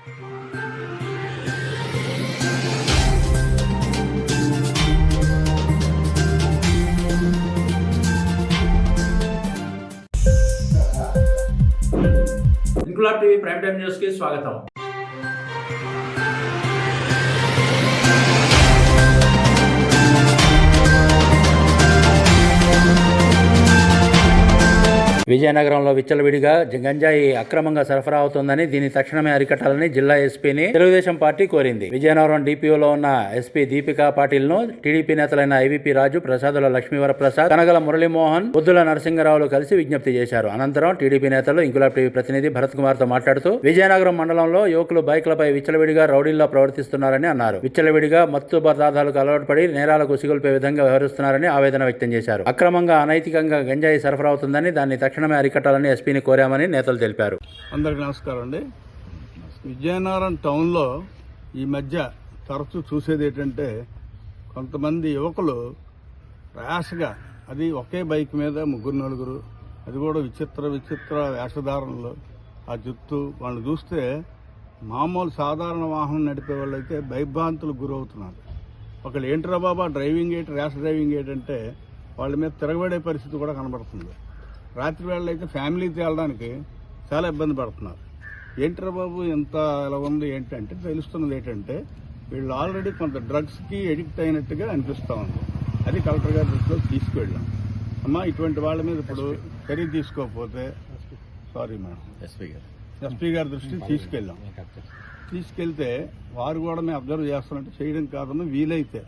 Inquilab TV prime time news కి స్వాగతం. విజయనగరంలో విచ్చలవిడిగా గంజాయి అక్రమంగా సరఫరా అవుతోందని దీన్ని తక్షణమే అరికట్టాలని జిల్లా ఎస్పీని తెలుగుదేశం పార్టీ కోరింది. విజయనగరం డిపిఓలో ఉన్న ఎస్పీ దీపికా పాటిల్ ను టీడీపీ నేతలైన ఐవీపీ రాజు, ప్రసాదుల లక్ష్మీవర ప్రసాద్, కనగల మురళీమోహన్, బొద్దుల నరసింగరావులు కలిసి విజ్ఞప్తి చేశారు. అనంతరం టీడీపీ నేతలు ఇంక్లాబ్ టీవీ ప్రతినిధి భరత్ కుమార్ తో మాట్లాడుతూ విజయనగరం మండలంలో యువకులు బైక్లపై విచ్చలవిడిగా రౌడీల్లో ప్రవర్తిస్తున్నారని అన్నారు. విచ్చలవిడిగా మత్తు పదార్థాలకు అలవాటు పడి నేరాలకు సిగుల్పే విధంగా వ్యవహరిస్తున్నారని ఆవేదన వ్యక్తం చేశారు. అక్రమంగా అనైతికంగా గంజాయి సరఫరా అవుతుందని దాన్ని తక్షణమే అరికట్టాలని ఎస్పీని కోరామని నేతలు తెలిపారు. అందరికీ నమస్కారం అండి. విజయనగరం టౌన్లో ఈ మధ్య తరచూ చూసేది ఏంటంటే కొంతమంది యువకులు ర్యాష్గా, అది ఒకే బైక్ మీద ముగ్గురు నలుగురు, అది కూడా విచిత్ర వేషధారణలు, ఆ జుత్తు వాళ్ళు చూస్తే మామూలు సాధారణ వాహనం నడిపే వాళ్ళు అయితే భయభ్రాంతులకు గురవుతున్నారు. ఒకళ్ళు ఏంట్రా బాబా డ్రైవింగ్ ఏంటి, ర్యాష్ డ్రైవింగ్ ఏంటంటే వాళ్ళ మీద తిరగబడే పరిస్థితి కూడా కనబడుతుంది. రాత్రి వేళ అయితే ఫ్యామిలీతో వెళ్ళడానికి చాలా ఇబ్బంది పడుతున్నారు. ఏంట్రా బాబు ఎంత ఇలా ఉంది ఏంటంటే తెలుస్తున్నది ఏంటంటే వీళ్ళు ఆల్రెడీ కొంత డ్రగ్స్కి ఎడిక్ట్ అయినట్టుగా అనిపిస్తూ ఉంది. అది కలెక్టర్ గారి దృష్టిలో తీసుకువెళ్ళాం. అమ్మా, ఇటువంటి వాళ్ళ మీద ఇప్పుడు చర్య తీసుకోకపోతే సారీ మేడం, ఎస్పీ గారి దృష్టికి తీసుకెళ్ళాం. తీసుకెళ్తే వారు కూడా మేము అబ్జర్వ్ చేస్తున్నట్టు చేయడం కాదమ్మా, వీలైతే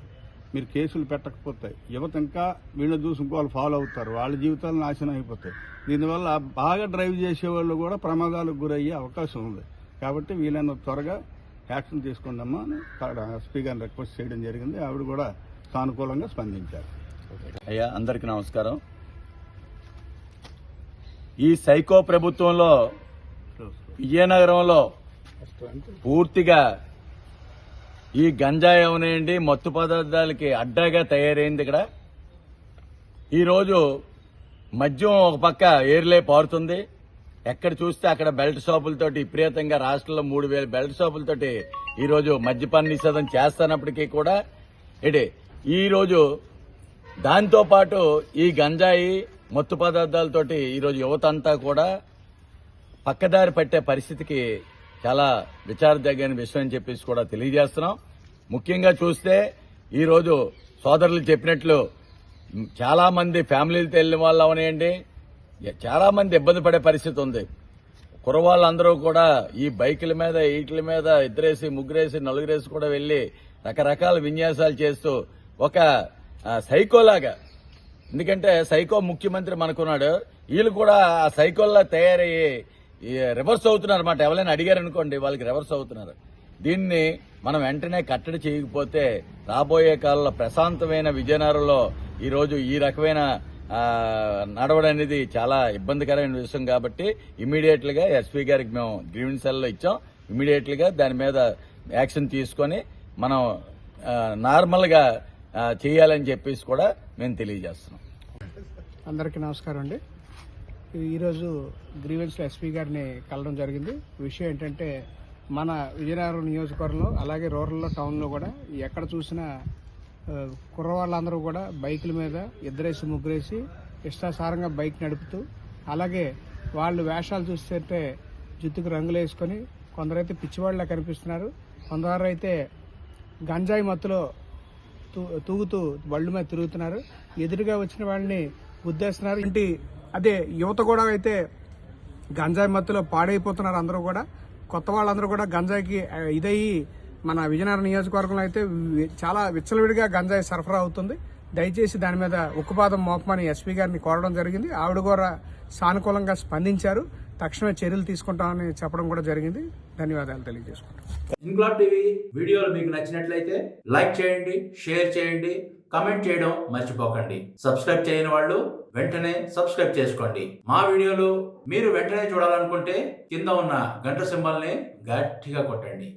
మీరు కేసులు పెట్టకపోతే యువత ఇంకా వీళ్ళని చూసి ఇంకోళ్ళు ఫాలో అవుతారు, వాళ్ళ జీవితాలు నాశనం అయిపోతాయి. దీనివల్ల బాగా డ్రైవ్ చేసేవాళ్ళు కూడా ప్రమాదాలకు గురయ్యే అవకాశం ఉంది. కాబట్టి వీలైన త్వరగా యాక్షన్ తీసుకుందామా అని ఎస్పీ గారిని రిక్వెస్ట్ చేయడం జరిగింది. ఆవిడ కూడా సానుకూలంగా స్పందించారు. అయ్యా, అందరికీ నమస్కారం. ఈ సైకో ప్రభుత్వంలో విజయనగరంలో పూర్తిగా ఈ గంజాయి అవనేయండి మత్తు పదార్థాలకి అడ్డాగా తయారైంది. ఇక్కడ ఈరోజు మద్యం ఒక పక్క ఏర్లే పారుతుంది. ఎక్కడ చూస్తే అక్కడ బెల్ట్ షాపులతోటి విపరీతంగా రాష్ట్రంలో 3,000 బెల్ట్ షాపులతోటి ఈరోజు మద్యపాన నిషేధం చేస్తున్నప్పటికీ కూడా ఈరోజు దాంతోపాటు ఈ గంజాయి మత్తు పదార్థాలతోటి ఈరోజు యువత అంతా కూడా పక్కదారి పట్టే పరిస్థితికి చాలా విచారదగిన విషయం అని చెప్పేసి కూడా తెలియజేస్తున్నాం. ముఖ్యంగా చూస్తే ఈరోజు సోదరులు చెప్పినట్లు చాలా మంది ఫ్యామిలీలతో వెళ్ళిన వాళ్ళు అవనేయండి, చాలా మంది ఇబ్బంది పడే పరిస్థితి ఉంది. కుర్రవాళ్ళందరూ కూడా ఈ బైకుల మీద వీటి మీద ఇద్దరేసి ముగ్గురేసి నలుగురేసి కూడా వెళ్లి రకరకాల విన్యాసాలు చేస్తూ ఒక సైకోలాగా, ఎందుకంటే సైకో ముఖ్యమంత్రి మనకున్నాడు, వీళ్ళు కూడా ఆ సైకోల్లా తయారయ్యి రివర్స్ అవుతున్నారు అన్నమాట. ఎవరైనా అడిగారు అనుకోండి, వాళ్ళకి రివర్స్ అవుతున్నారు. దీన్ని మనం వెంటనే కట్టడి చేయకపోతే రాబోయే కాలంలో ప్రశాంతమైన విజయనగరంలో ఈరోజు ఈ రకమైన నడవడం అనేది చాలా ఇబ్బందికరమైన విషయం. కాబట్టి ఇమీడియట్ గా ఎస్పీ గారికి మేము గ్రీవెన్స్ సెల్లో ఇచ్చాం. ఇమీడియట్ గా దాని మీద యాక్షన్ తీసుకొని మనం నార్మల్ గా చేయాలని చెప్పేసి కూడా మేము తెలియజేస్తున్నాం. అందరికీ నమస్కారం అండి. ఈరోజు గ్రీవెన్స్లో ఎస్పీ గారిని కలవడం జరిగింది. విషయం ఏంటంటే మన విజయనగరం నియోజకవర్గంలో అలాగే రూరల్లో టౌన్లో కూడా ఎక్కడ చూసినా కుర్రవాళ్ళందరూ కూడా బైకుల మీద ఇద్దరేసి ముగ్గురేసి ఇష్టాసారంగా బైక్ నడుపుతూ, అలాగే వాళ్ళు వేషాలు చూస్తుంటే జుత్తుకు రంగులు వేసుకొని కొందరైతే పిచ్చివాళ్ళ కనిపిస్తున్నారు, కొందరైతే గంజాయి మత్తులో తూగుతూ బళ్ళు మీద తిరుగుతున్నారు. ఎదురుగా వచ్చిన వాళ్ళని గుద్దేస్తున్నారు. ఇంటి అదే యువత కూడా అయితే గంజాయి మత్తులో పాడైపోతున్నారు. అందరూ కూడా కొత్త వాళ్ళందరూ కూడా గంజాయికి ఇదయ్యి మన విజయనగరం నియోజకవర్గంలో అయితే చాలా విచ్చలవిడిగా గంజాయి సరఫరా అవుతుంది. దయచేసి దాని మీద ఉక్కుపాదం మోపమని ఎస్పీ గారిని కోరడం జరిగింది. ఆవిడ కూడా సానుకూలంగా స్పందించారు. తక్షణమే చర్యలు తీసుకుంటామని చెప్పడం కూడా జరిగింది. ధన్యవాదాలు తెలియజేసుకుంటాం. ఇంక్లాబ్ టీవీ వీడియోలు మీకు నచ్చినట్లయితే లైక్ చేయండి, షేర్ చేయండి, కమెంట్ చేయడం మర్చిపోకండి. సబ్స్క్రైబ్ చేయని వాళ్ళు వెంటనే సబ్స్క్రైబ్ చేసుకోండి. మా వీడియోలు మీరు వెంటనే చూడాలనుకుంటే కింద ఉన్న గంట సింబల్ని గట్టిగా కొట్టండి.